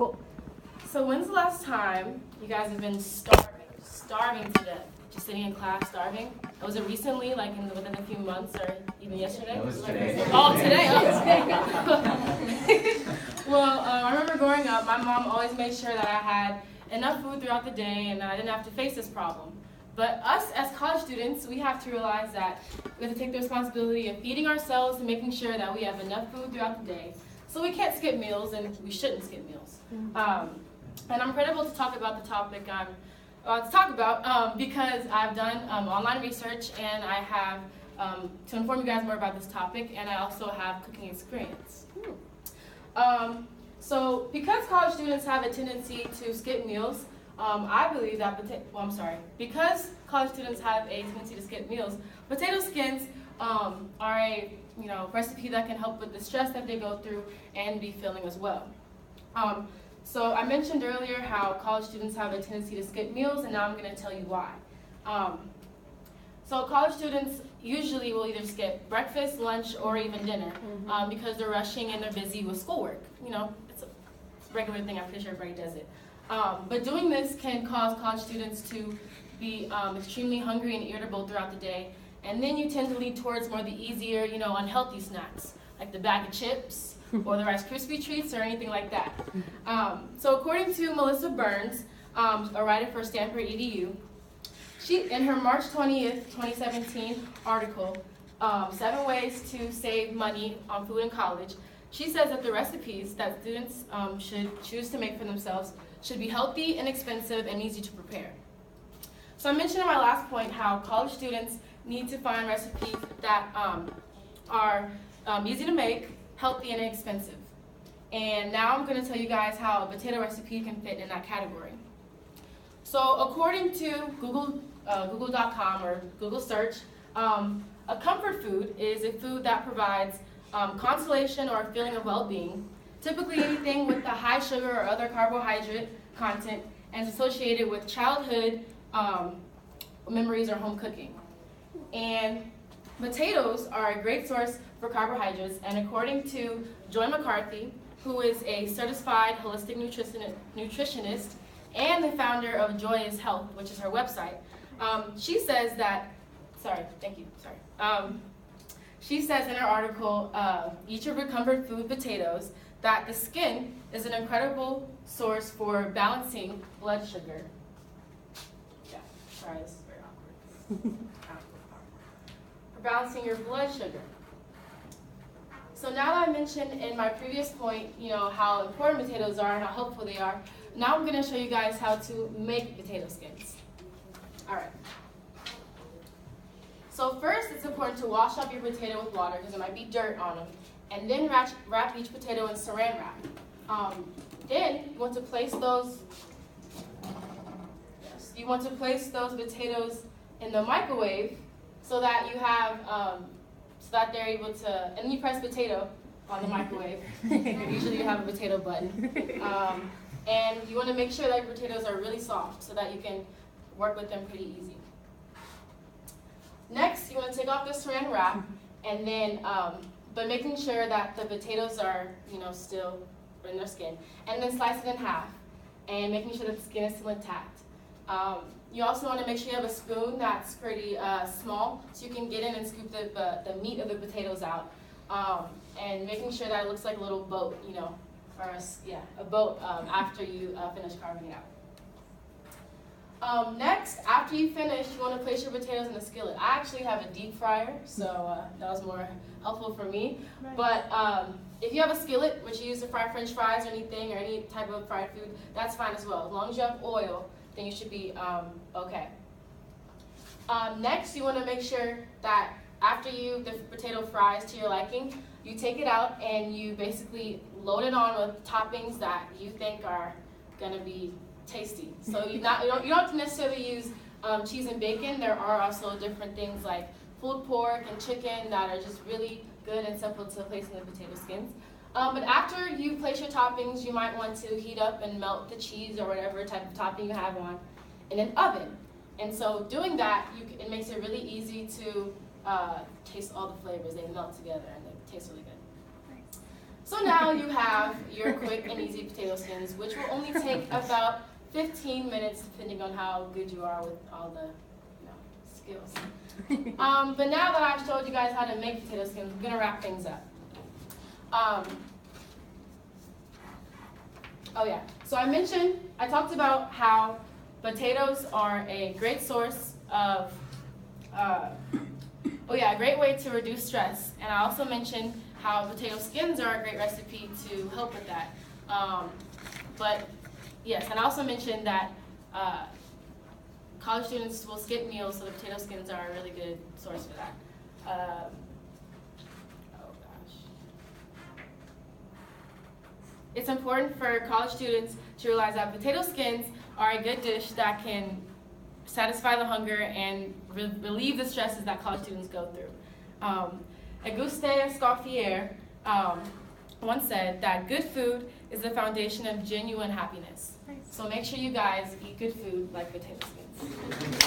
Cool. So when's the last time you guys have been starving to death? Just sitting in class starving? Was it recently, like within a few months, or even yesterday? That was today. Oh, today. Well, I remember growing up, my mom always made sure that I had enough food throughout the day and I didn't have to face this problem. But us as college students, we have to realize that we have to take the responsibility of feeding ourselves and making sure that we have enough food throughout the day. So we can't skip meals, and we shouldn't skip meals. And I'm credible to talk about the topic I'm to talk about because I've done online research, and I have to inform you guys more about this topic, and I also have cooking experience. So because college students have a tendency to skip meals, I believe that, because college students have a tendency to skip meals, potato skins are a recipe that can help with the stress that they go through and be filling as well. So I mentioned earlier how college students have a tendency to skip meals, and now I'm going to tell you why. So college students usually will either skip breakfast, lunch, or even dinner because they're rushing and they're busy with schoolwork. It's a regular thing. I'm pretty sure everybody does it. But doing this can cause college students to be extremely hungry and irritable throughout the day, and then you tend to lead towards more the easier, unhealthy snacks, like the bag of chips or the Rice Krispie treats or anything like that. So according to Melissa Burns, a writer for Stanford EDU, she, in her March 20th, 2017 article, 7 Ways to Save Money on Food in College, she says that the recipes that students should choose to make for themselves should be healthy, inexpensive, and easy to prepare. So I mentioned in my last point how college students need to find recipes that are easy to make, healthy, and inexpensive. And now I'm going to tell you guys how a potato recipe can fit in that category. So according to Google.com or Google search, a comfort food is a food that provides consolation or a feeling of well-being, typically anything with a high sugar or other carbohydrate content, and is associated with childhood memories or home cooking. And potatoes are a great source for carbohydrates, and according to Joy McCarthy, who is a certified holistic nutritionist and the founder of Joyous Health, which is her website, she says that, she says in her article, Eat Your Comfort Food Potatoes, that the skin is an incredible source for balancing blood sugar. Yeah, sorry, this is very awkward. For balancing your blood sugar. So now that I mentioned in my previous point, how important potatoes are and how helpful they are, now I'm going to show you guys how to make potato skins. All right. So first, it's important to wash up your potato with water because there might be dirt on them, and then wrap each potato in saran wrap. Then you want to place those. You want to place those potatoes in the microwave so that you have, so that they're able to. And then you press potato on the microwave. Usually you have a potato button, and you want to make sure that your potatoes are really soft so that you can work with them pretty easy. Next, you want to take off the saran wrap, and then, but making sure that the potatoes are, still in their skin, and then slice it in half, and making sure that the skin is still intact. You also want to make sure you have a spoon that's pretty small, so you can get in and scoop the meat of the potatoes out, and making sure that it looks like a little boat, or a boat after you finish carving it out. Next, after you finish, you want to place your potatoes in the skillet. I actually have a deep fryer, so that was more helpful for me. Nice. But if you have a skillet, which you use to fry French fries or anything, or any type of fried food, that's fine as well. As long as you have oil, then you should be okay. Next, you want to make sure that after the potato fries to your liking, you take it out and you basically load it on with toppings that you think are going to be tasty. So you don't have to necessarily use cheese and bacon. There are also different things like pulled pork and chicken that are just really good and simple to place in the potato skins. But after you place your toppings, you might want to heat up and melt the cheese or whatever type of topping you have on in an oven. And so doing that, it makes it really easy to taste all the flavors. They melt together and they taste really good. So now you have your quick and easy potato skins, which will only take about 15 minutes, depending on how good you are with all the skills. But now that I've showed you guys how to make potato skins, we're going to wrap things up. Oh yeah, so I talked about how potatoes are a great source of, a great way to reduce stress. And I also mentioned how potato skins are a great recipe to help with that. And I also mentioned that college students will skip meals, so the potato skins are a really good source for that. It's important for college students to realize that potato skins are a good dish that can satisfy the hunger and relieve the stresses that college students go through. Auguste Escoffier once said that good food is the foundation of genuine happiness. So make sure you guys eat good food like potato skins.